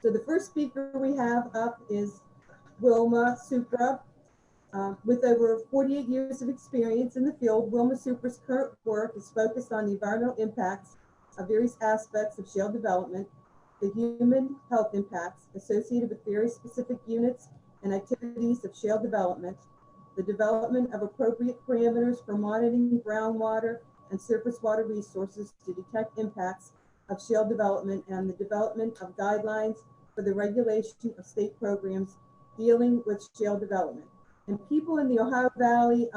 So the first speaker we have up is Wilma Supra. With over 48 years of experience in the field, Wilma Supra's current work is focused on the environmental impacts of various aspects of shale development, the human health impacts associated with various specific units and activities of shale development, the development of appropriate parameters for monitoring groundwater and surface water resources to detect impacts of shale development, and the development of guidelines for the regulation of state programs dealing with shale development. And people in the Ohio Valley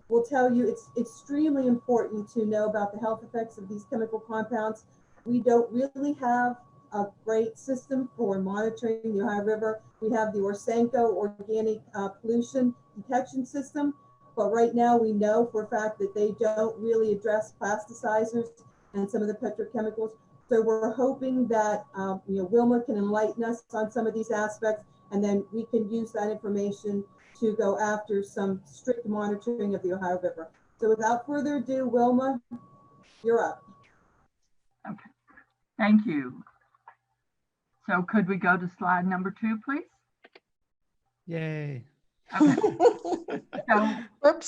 will tell you it's extremely important to know about the health effects of these chemical compounds. We don't really have a great system for monitoring the Ohio River. We have the Orsenco organic pollution detection system, but right now we know for a fact that they don't really address plasticizers and some of the petrochemicals. So we're hoping that Wilma can enlighten us on some of these aspects, and then we can use that information to go after some strict monitoring of the Ohio River. So without further ado, Wilma, you're up. Okay, thank you. So could we go to slide number 2, please? Yay. Okay. So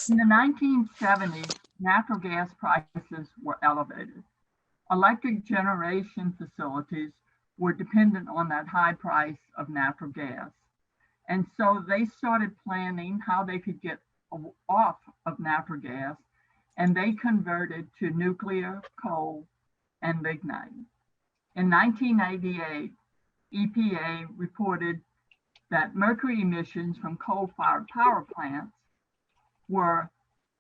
in the 1970s, natural gas prices were elevated. Electric generation facilities were dependent on that high price of natural gas. And so they started planning how they could get off of natural gas, and they converted to nuclear, coal, and lignite. In 1988, EPA reported that mercury emissions from coal-fired power plants were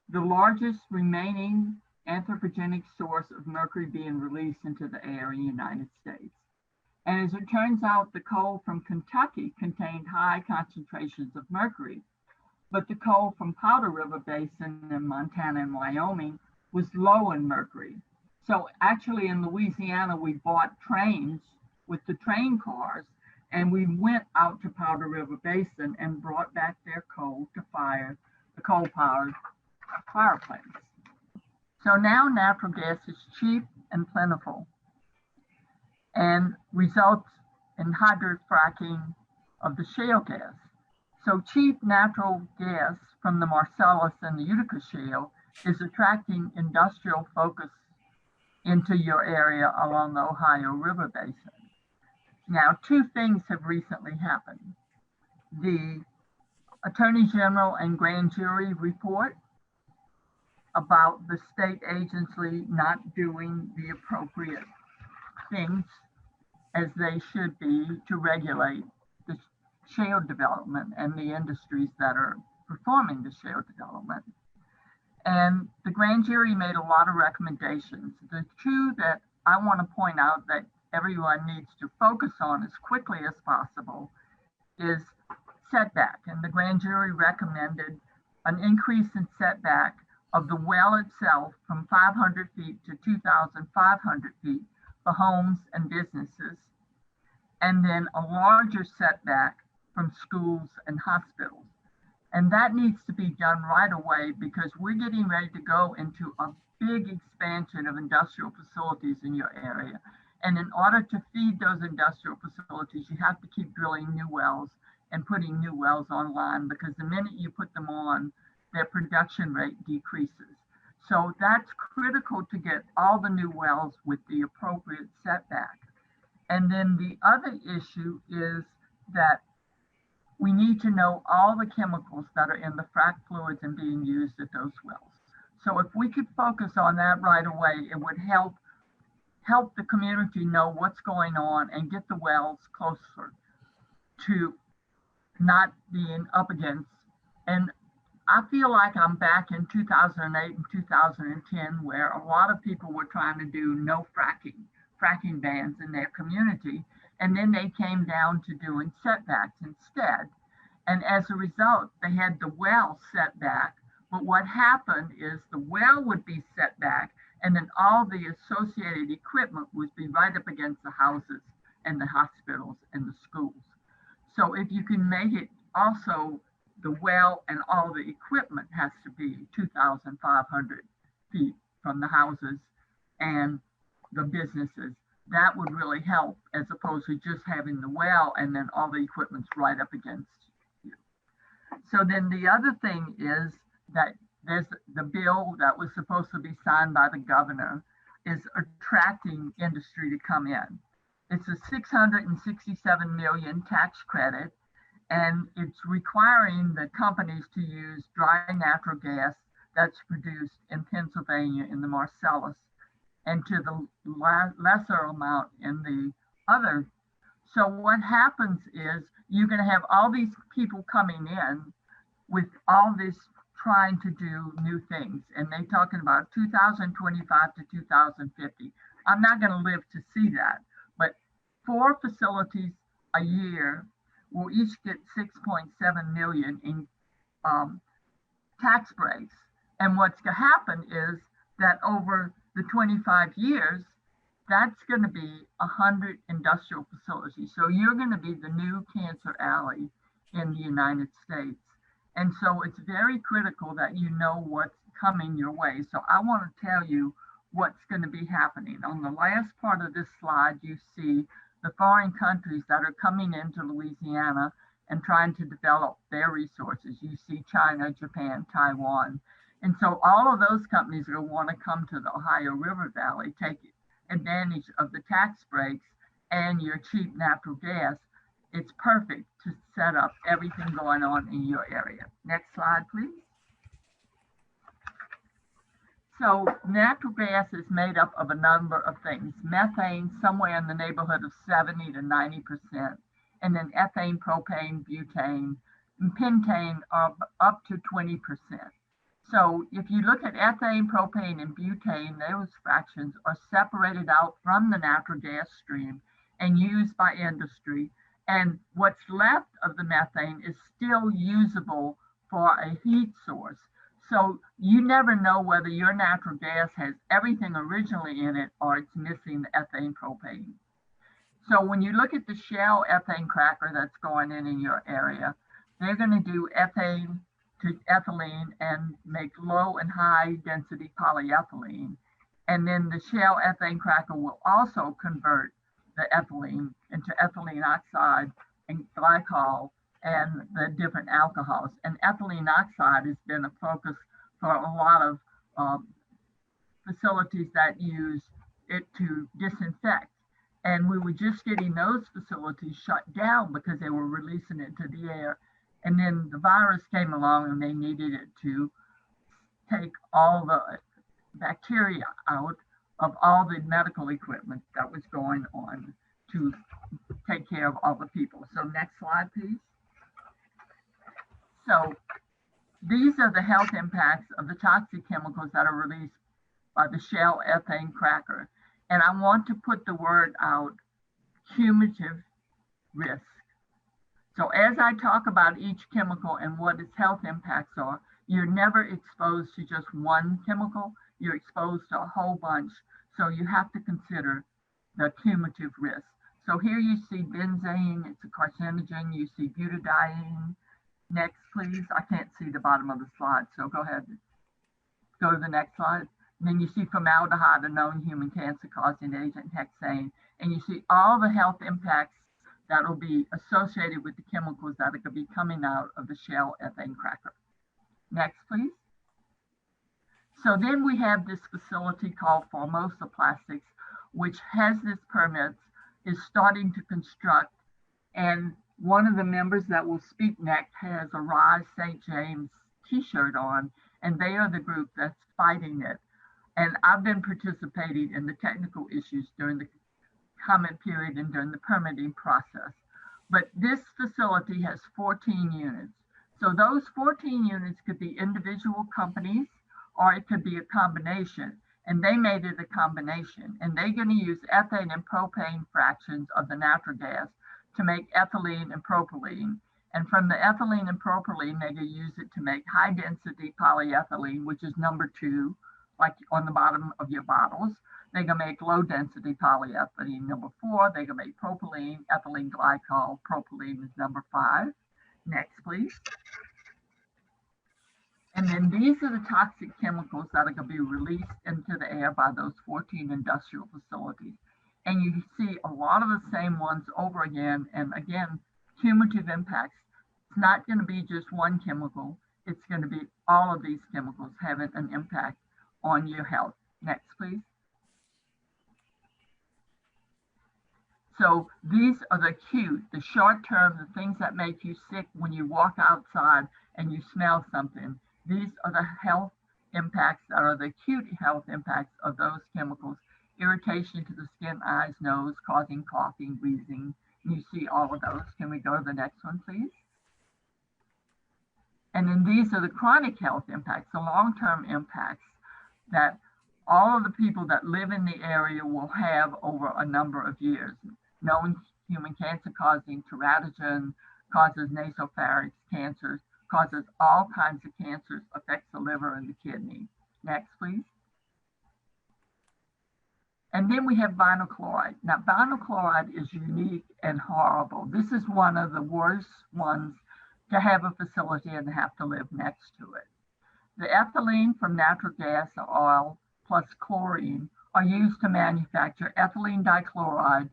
the largest remaining anthropogenic source of mercury being released into the air in the United States. And as it turns out, the coal from Kentucky contained high concentrations of mercury, but the coal from Powder River Basin in Montana and Wyoming was low in mercury. So actually in Louisiana, we bought trains with the train cars, and we went out to Powder River Basin and brought back their coal to fire the coal-powered power plants. So now natural gas is cheap and plentiful, and results in hydrofracking of the shale gas. So cheap natural gas from the Marcellus and the Utica shale is attracting industrial focus into your area along the Ohio River Basin. Now, 2 things have recently happened. The Attorney General and Grand Jury report about the state agency not doing the appropriate things as they should be to regulate the shale development and the industries that are performing the shale development. And the grand jury made a lot of recommendations. The 2 that I want to point out that everyone needs to focus on as quickly as possible is setback. And the grand jury recommended an increase in setback of the well itself from 500 feet to 2,500 feet for homes and businesses, and then a larger setback from schools and hospitals. And that needs to be done right away because we're getting ready to go into a big expansion of industrial facilities in your area. And in order to feed those industrial facilities, you have to keep drilling new wells and putting new wells online, because the minute you put them on, their production rate decreases. So that's critical to get all the new wells with the appropriate setback. And then the other issue is that we need to know all the chemicals that are in the frac fluids and being used at those wells. So if we could focus on that right away, it would help the community know what's going on and get the wells closer to not being up against. And I feel like I'm back in 2008 and 2010, where a lot of people were trying to do no fracking bans in their community. And then they came down to doing setbacks instead. And as a result, they had the well set back. But what happened is the well would be set back, and then all the associated equipment would be right up against the houses and the hospitals and the schools. So if you can make it also, the well and all the equipment has to be 2,500 feet from the houses and the businesses, that would really help, as opposed to just having the well and then all the equipment's right up against you. So then the other thing is that there's the bill that was supposed to be signed by the governor is attracting industry to come in. It's a 667 million tax credit, and it's requiring the companies to use dry natural gas that's produced in Pennsylvania in the Marcellus, and to the lesser amount in the other. So what happens is you're going to have all these people coming in with all this trying to do new things, and they're talking about 2025 to 2050. I'm not going to live to see that, but 4 facilities a year will each get 6.7 million in tax breaks. And what's going to happen is that over the 25 years, that's going to be 100 industrial facilities. So you're going to be the new Cancer Alley in the United States. And so it's very critical that you know what's coming your way. So I want to tell you what's going to be happening. On the last part of this slide, you see the foreign countries that are coming into Louisiana and trying to develop their resources. You see China, Japan, Taiwan. And so all of those companies are going to want to come to the Ohio River Valley, take advantage of the tax breaks and your cheap natural gas. It's perfect to set up everything going on in your area. Next slide, please. So natural gas is made up of a number of things. Methane, somewhere in the neighborhood of 70 to 90%, and then ethane, propane, butane, and pentane are up to 20%. So if you look at ethane, propane, and butane, those fractions are separated out from the natural gas stream and used by industry. And what's left of the methane is still usable for a heat source. So you never know whether your natural gas has everything originally in it or it's missing the ethane, propane. So when you look at the Shell ethane cracker that's going in your area, they're going to do ethane to ethylene and make low and high density polyethylene. And then the Shell ethane cracker will also convert the ethylene into ethylene oxide and glycol and the different alcohols. And ethylene oxide has been a focus for a lot of facilities that use it to disinfect. And we were just getting those facilities shut down because they were releasing it to the air. And then the virus came along and they needed it to take all the bacteria out of all the medical equipment that was going on to take care of all the people. So next slide, please. So these are the health impacts of the toxic chemicals that are released by the Shell ethane cracker. And I want to put the word out, cumulative risk. So as I talk about each chemical and what its health impacts are, you're never exposed to just one chemical, you're exposed to a whole bunch. So you have to consider the cumulative risk. So here you see benzene, it's a carcinogen, you see butadiene. Next, please. I can't see the bottom of the slide, so go ahead. Go to the next slide. And then you see formaldehyde, a known human cancer-causing agent, hexane, and you see all the health impacts that will be associated with the chemicals that are going to be coming out of the Shell ethane cracker. Next, please. So then we have this facility called Formosa Plastics, which has this permit, is starting to construct, and one of the members that will speak next has a Rise St. James t-shirt on, and they are the group that's fighting it. And I've been participating in the technical issues during the comment period and during the permitting process. But this facility has 14 units. So those 14 units could be individual companies, or it could be a combination. And they made it a combination. And they're going to use ethane and propane fractions of the natural gas to make ethylene and propylene. And from the ethylene and propylene, they're going to use it to make high density polyethylene, which is number 2, like on the bottom of your bottles. They're going to make low density polyethylene, number 4. They're going to make propylene, ethylene glycol, propylene is number 5. Next, please. And then these are the toxic chemicals that are going to be released into the air by those 14 industrial facilities. And you see a lot of the same ones over again. And again, cumulative impacts. It's not going to be just one chemical. It's going to be all of these chemicals having an impact on your health. Next, please. So these are the acute, the short term, the things that make you sick when you walk outside and you smell something. These are the health impacts that are the acute health impacts of those chemicals. Irritation to the skin, eyes, nose, causing coughing, wheezing. You see all of those. Can we go to the next one, please? And then these are the chronic health impacts, the long-term impacts that all of the people that live in the area will have over a number of years. Known human cancer causing teratogen, causes nasopharynx cancers, causes all kinds of cancers, affects the liver and the kidney. Next, please. And then we have vinyl chloride. Now, vinyl chloride is unique and horrible. This is one of the worst ones to have a facility and have to live next to it. The ethylene from natural gas or oil plus chlorine are used to manufacture ethylene dichloride.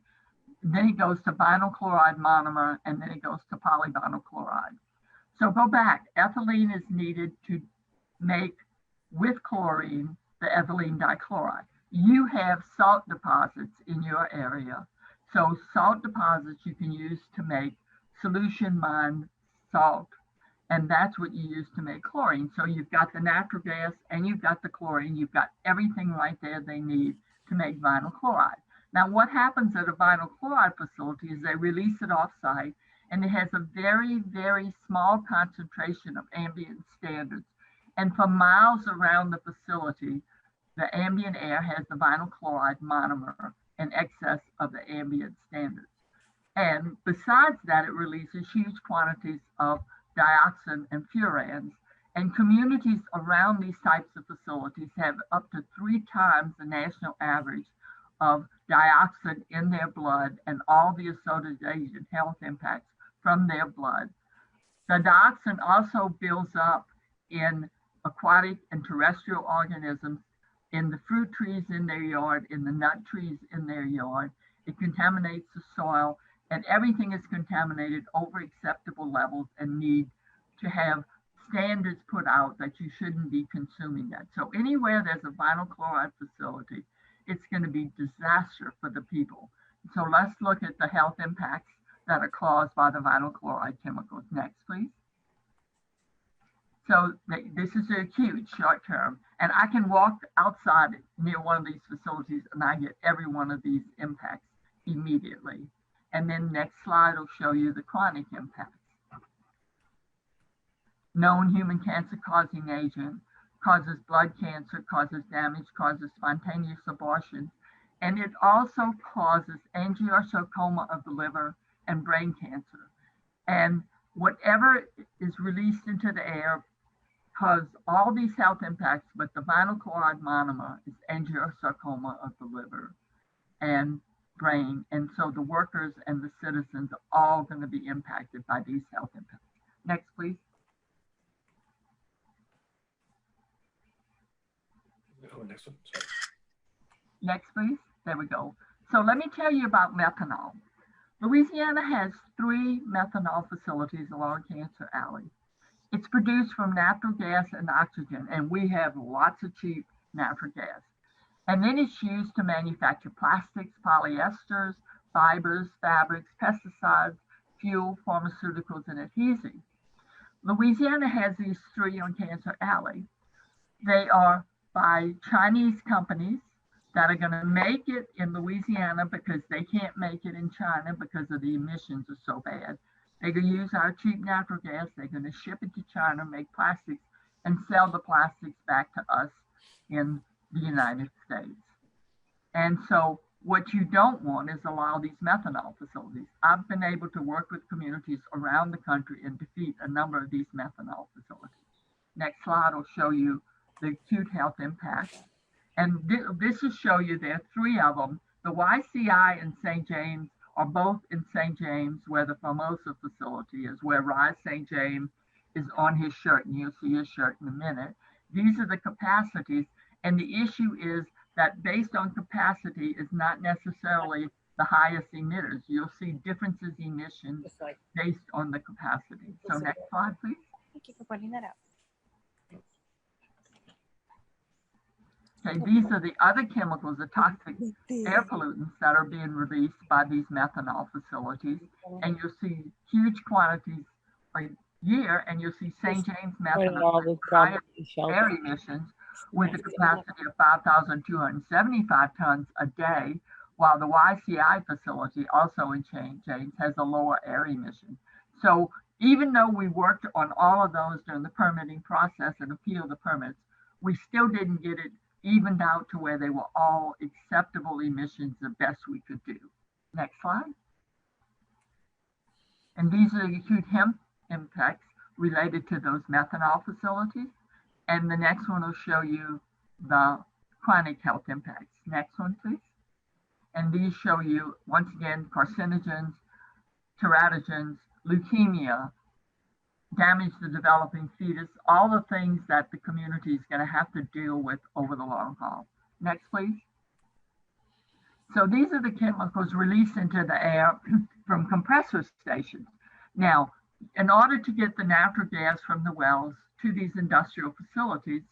Then it goes to vinyl chloride monomer, and then it goes to polyvinyl chloride. So go back. Ethylene is needed to make, with chlorine, the ethylene dichloride. You have salt deposits in your area. So salt deposits you can use to make solution mined salt. And that's what you use to make chlorine. So you've got the natural gas and you've got the chlorine. You've got everything right there they need to make vinyl chloride. Now, what happens at a vinyl chloride facility is they release it off-site, and it has a very, very small concentration of ambient standards. And for miles around the facility, the ambient air has the vinyl chloride monomer in excess of the ambient standards. And besides that, it releases huge quantities of dioxin and furans. And communities around these types of facilities have up to 3 times the national average of dioxin in their blood and all the associated health impacts from their blood. The dioxin also builds up in aquatic and terrestrial organisms, in the fruit trees in their yard, in the nut trees in their yard. It contaminates the soil, and everything is contaminated over acceptable levels and need to have standards put out that you shouldn't be consuming that. So anywhere there's a vinyl chloride facility, it's going to be disaster for the people. So let's look at the health impacts that are caused by the vinyl chloride chemicals. Next, please. So this is the acute short term, and I can walk outside near one of these facilities and I get every one of these impacts immediately. And then next slide will show you the chronic impacts. Known human cancer causing agent, causes blood cancer, causes damage, causes spontaneous abortion, and it also causes angiosarcoma of the liver and brain cancer. And whatever is released into the air causes all these health impacts, but the vinyl chloride monomer is angiosarcoma of the liver and brain. And so the workers and the citizens are all going to be impacted by these health impacts. Next, please. Oh, next one. Sorry. Next, please. There we go. So let me tell you about methanol. Louisiana has 3 methanol facilities along Cancer Alley. It's produced from natural gas and oxygen, and we have lots of cheap natural gas. And then it's used to manufacture plastics, polyesters, fibers, fabrics, pesticides, fuel, pharmaceuticals, and adhesives. Louisiana has these 3 on Cancer Alley. They are by Chinese companies that are going to make it in Louisiana because they can't make it in China because of the emissions are so bad. They're going to use our cheap natural gas. They're going to ship it to China, make plastics, and sell the plastics back to us in the United States. And so what you don't want is allow these methanol facilities. I've been able to work with communities around the country and defeat a number of these methanol facilities. Next slide will show you the acute health impacts. And this will show you there are 3 of them. The YCI and St. James are both in St. James, where the Formosa facility is, where Rise St. James is on his shirt, and you'll see his shirt in a minute. These are the capacities, and the issue is that based on capacity is not necessarily the highest emitters. You'll see differences in emissions based on the capacity. So next slide, please. Thank you for pointing that out. Okay, these are the other chemicals, the toxic air pollutants that are being released by these methanol facilities. And you'll see huge quantities a year, and you'll see St. James methanol, highest air emissions with a capacity of 5,275 tons a day, while the YCI facility, also in St. James, has a lower air emission. So even though we worked on all of those during the permitting process and appealed the permits, we still didn't get it evened out to where they were all acceptable emissions the best we could do. Next slide. And these are the acute health impacts related to those methanol facilities. And the next one will show you the chronic health impacts. Next one, please. And these show you, once again, carcinogens, teratogens, leukemia, damage to developing fetus, all the things that the community is going to have to deal with over the long haul. Next, please. So these are the chemicals released into the air from compressor stations. Now, in order to get the natural gas from the wells to these industrial facilities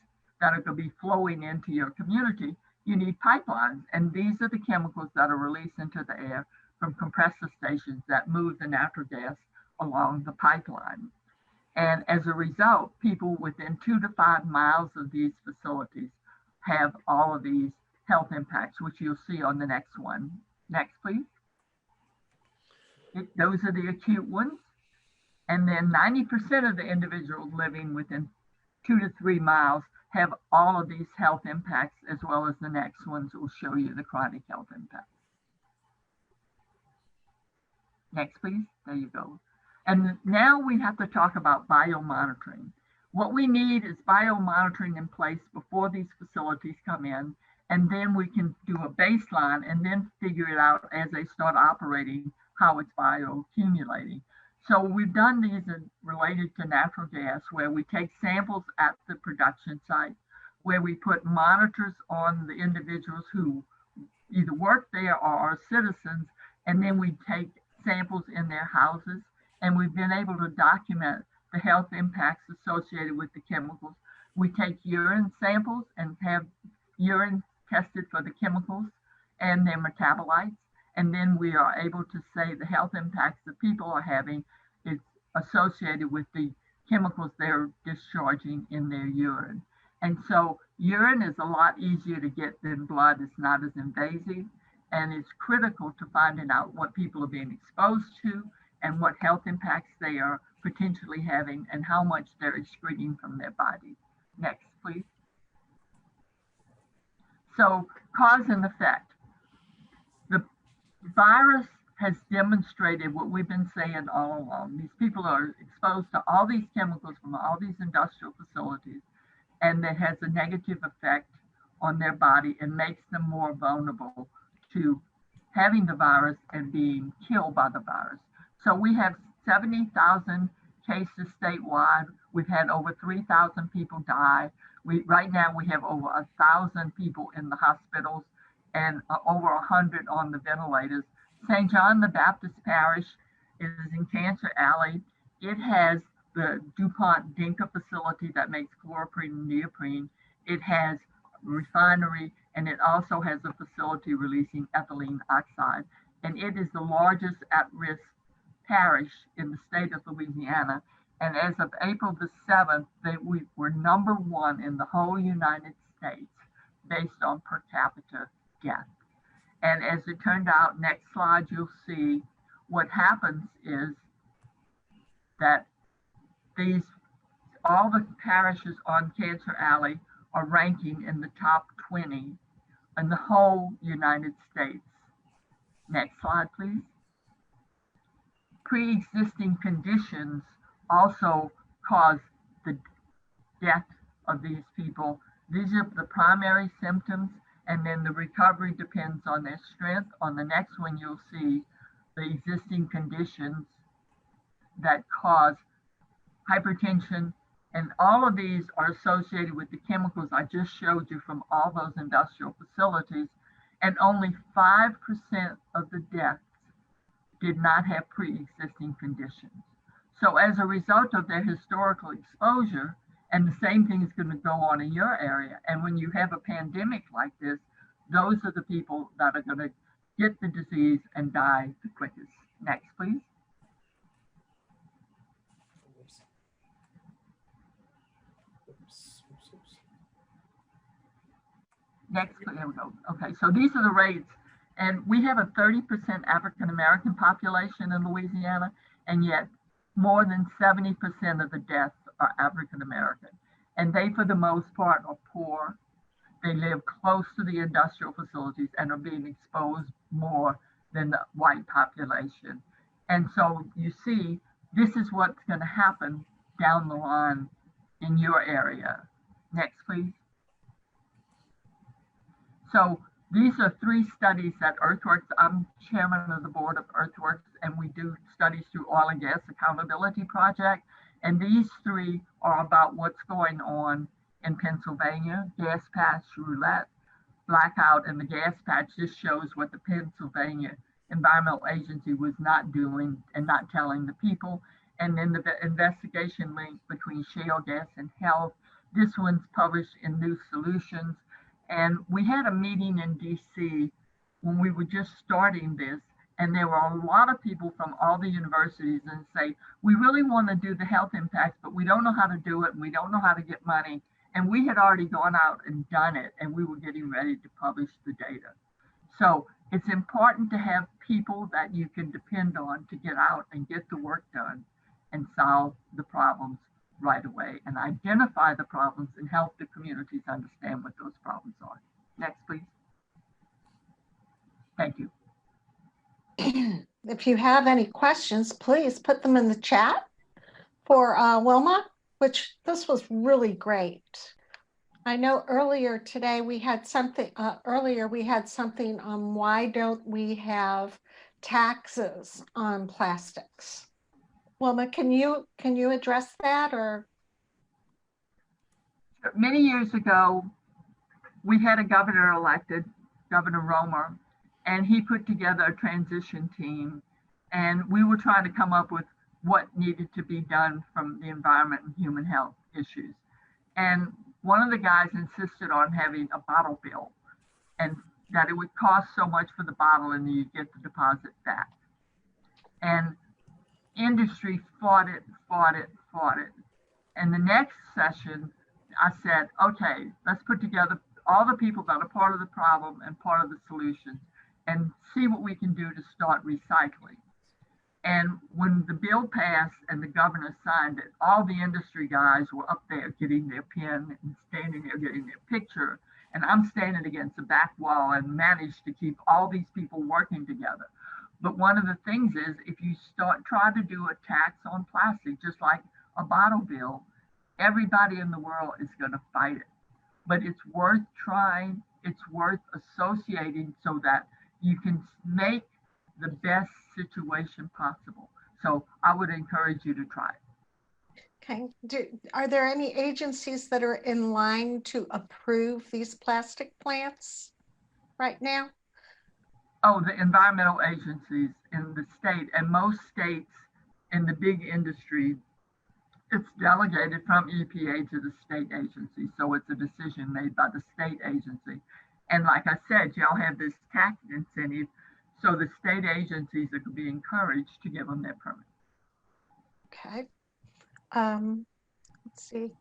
that are going to be flowing into your community, you need pipelines. And these are the chemicals that are released into the air from compressor stations that move the natural gas along the pipeline. And as a result, people within 2 to 5 miles of these facilities have all of these health impacts, which you'll see on the next one. Next, please. Those are the acute ones. And then 90% of the individuals living within 2 to 3 miles have all of these health impacts, as well as the next ones will show you the chronic health impacts. Next, please. There you go. And now we have to talk about biomonitoring. What we need is biomonitoring in place before these facilities come in, and then we can do a baseline and then figure it out as they start operating, how it's bioaccumulating. So we've done these related to natural gas, where we take samples at the production site, where we put monitors on the individuals who either work there or are citizens, and then we take samples in their houses. And we've been able to document the health impacts associated with the chemicals. We take urine samples and have urine tested for the chemicals and their metabolites. And then we are able to say the health impacts that people are having is associated with the chemicals they're discharging in their urine. And so urine is a lot easier to get than blood. It's not as invasive, and it's critical to finding out what people are being exposed to and what health impacts they are potentially having and how much they're excreting from their bodies. Next, please. So cause and effect. The virus has demonstrated what we've been saying all along. These people are exposed to all these chemicals from all these industrial facilities, and that has a negative effect on their body and makes them more vulnerable to having the virus and being killed by the virus. So we have 70,000 cases statewide. We've had over 3,000 people die. Right now we have over 1,000 people in the hospitals and over 100 on the ventilators. St. John the Baptist Parish is in Cancer Alley. It has the DuPont Dinka facility that makes chloroprene and neoprene. It has a refinery, and it also has a facility releasing ethylene oxide. And it is the largest at-risk parish in the state of Louisiana. And as of April the 7th, we were #1 in the whole United States based on per capita death. And as it turned out, next slide, you'll see what happens is that all the parishes on Cancer Alley are ranking in the top 20 in the whole United States. Next slide, please. Pre-existing conditions also cause the death of these people. These are the primary symptoms, and then the recovery depends on their strength. On the next one, you'll see the existing conditions that cause hypertension And all of these are associated with the chemicals I just showed you from all those industrial facilities. And only 5% of the deaths did not have pre-existing conditions. So as a result of their historical exposure, and the same thing is going to go on in your area. And when you have a pandemic like this, those are the people that are going to get the disease and die the quickest. Next, please. Next, there we go. Okay, so these are the rates. And we have a 30% African-American population in Louisiana, and yet more than 70% of the deaths are African-American. And they, for the most part, are poor. They live close to the industrial facilities and are being exposed more than the white population. And so you see, this is what's going to happen down the line in your area. Next, please. So these are 3 studies that Earthworks, I'm chairman of the board of Earthworks, and we do studies through Oil and Gas Accountability Project. And these 3 are about what's going on in Pennsylvania: gas patch, roulette, blackout, and the gas patch just shows what the Pennsylvania Environmental Agency was not doing and not telling the people. And then the investigation link between shale gas and health. This one's published in New Solutions. And we had a meeting in DC when we were just starting this, and there were a lot of people from all the universities and say, we really want to do the health impacts, but we don't know how to do it, and we don't know how to get money. And we had already gone out and done it, and we were getting ready to publish the data. So it's important to have people that you can depend on to get out and get the work done and solve the problems right away, and identify the problems and help the communities understand what those problems are. Next, please. Thank you. If you have any questions, please put them in the chat for Wilma, which this was really great. I know earlier today we had something, on why don't we have taxes on plastics. Wilma, can you address that? Or many years ago, we had a governor elected, Governor Romer, and he put together a transition team, and we were trying to come up with what needed to be done from the environment and human health issues. And one of the guys insisted on having a bottle bill, and that it would cost so much for the bottle and you'd get the deposit back. And industry fought it. And the next session, I said, okay, let's put together all the people that are part of the problem and part of the solution and see what we can do to start recycling. And when the bill passed and the governor signed it, all the industry guys were up there getting their pen and standing there getting their picture. And I'm standing against the back wall and managed to keep all these people working together. But one of the things is, if you try to do a tax on plastic, just like a bottle bill, everybody in the world is going to fight it. But it's worth trying. It's worth associating so that you can make the best situation possible. So I would encourage you to try it. Okay. Are there any agencies that are in line to approve these plastic plants right now? Oh, the environmental agencies in the state, and most states in the big industry, it's delegated from EPA to the state agency. So it's a decision made by the state agency. And like I said, y'all have this tax incentive, so the state agencies are going to be encouraged to give them their permit. Okay. Let's see.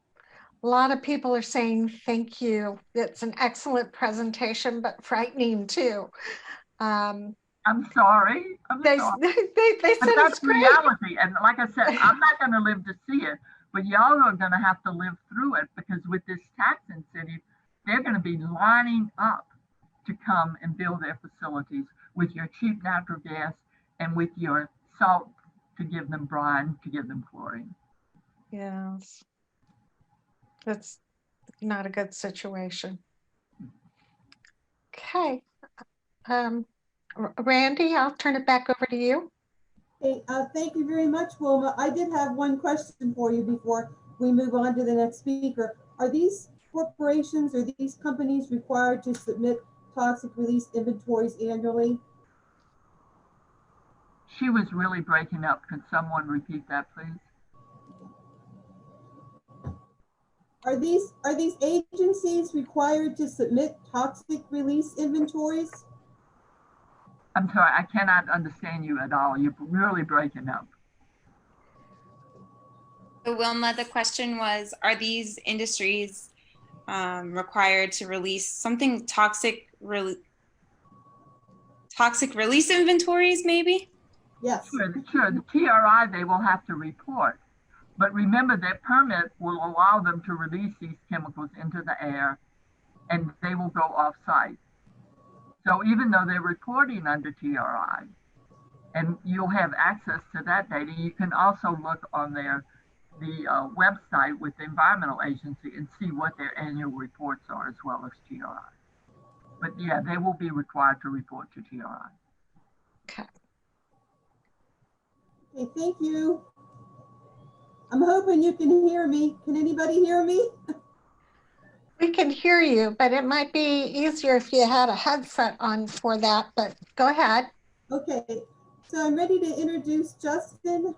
A lot of people are saying thank you. It's an excellent presentation, but frightening too. I'm sorry. They sorry. They said that's it's great. reality. And like I said, I'm not going to live to see it, but y'all are going to have to live through it, because with this tax incentive, they're going to be lining up to come and build their facilities with your cheap natural gas and with your salt to give them brine, to give them chlorine. Yes. That's not a good situation. Okay. Randy, I'll turn it back over to you. Hey, thank you very much, Wilma. I did have one question for you before we move on to the next speaker, are these corporations or these companies required to submit toxic release inventories annually? She was really breaking up. Could someone repeat that, please? Are these agencies required to submit toxic release inventories? I'm sorry, I cannot understand you at all. You're really breaking up. So Wilma, the question was, are these industries required to release something toxic release inventories, maybe? Yes. Sure. The TRI, they will have to report. But remember that permit will allow them to release these chemicals into the air, and they will go off-site. So even though they're reporting under TRI, and you'll have access to that data, you can also look on the website with the Environmental Agency and see what their annual reports are as well as TRI. But yeah, they will be required to report to TRI. Okay. Okay, thank you. I'm hoping you can hear me. Can anybody hear me? We can hear you, but it might be easier if you had a headset on for that, but go ahead. Okay, so I'm ready to introduce Justin.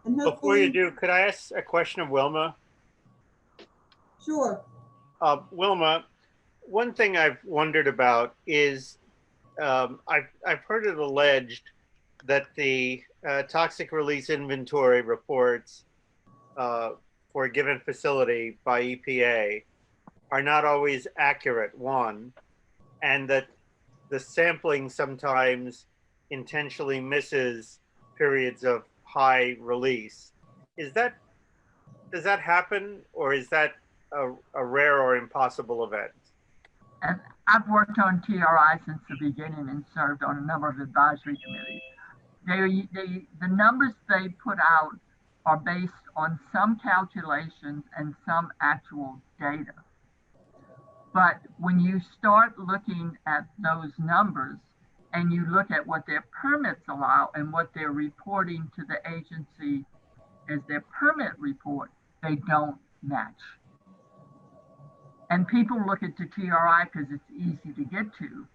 And Before you do, could I ask a question of Wilma? Sure. Wilma, one thing I've wondered about is I've heard it alleged that the toxic release inventory reports for a given facility by EPA are not always accurate, one, and that the sampling sometimes intentionally misses periods of high release. Does that happen, or is that a rare or impossible event? And I've worked on TRI since the beginning and served on a number of advisory committees. The numbers they put out are based on some calculations and some actual data. But when you start looking at those numbers and you look at what their permits allow and what they're reporting to the agency as their permit report, they don't match. And people look at the TRI because it's easy to get to,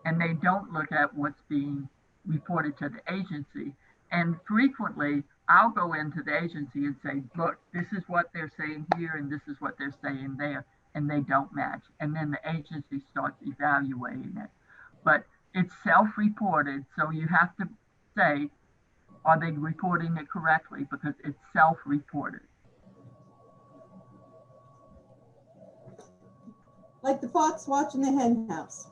and they don't look at what's being reported to the agency. And frequently, I'll go into the agency and say, look, this is what they're saying here, and this is what they're saying there, and they don't match. And then the agency starts evaluating it. But it's self-reported, so you have to say, are they reporting it correctly? Because it's self-reported. Like the fox watching the hen house.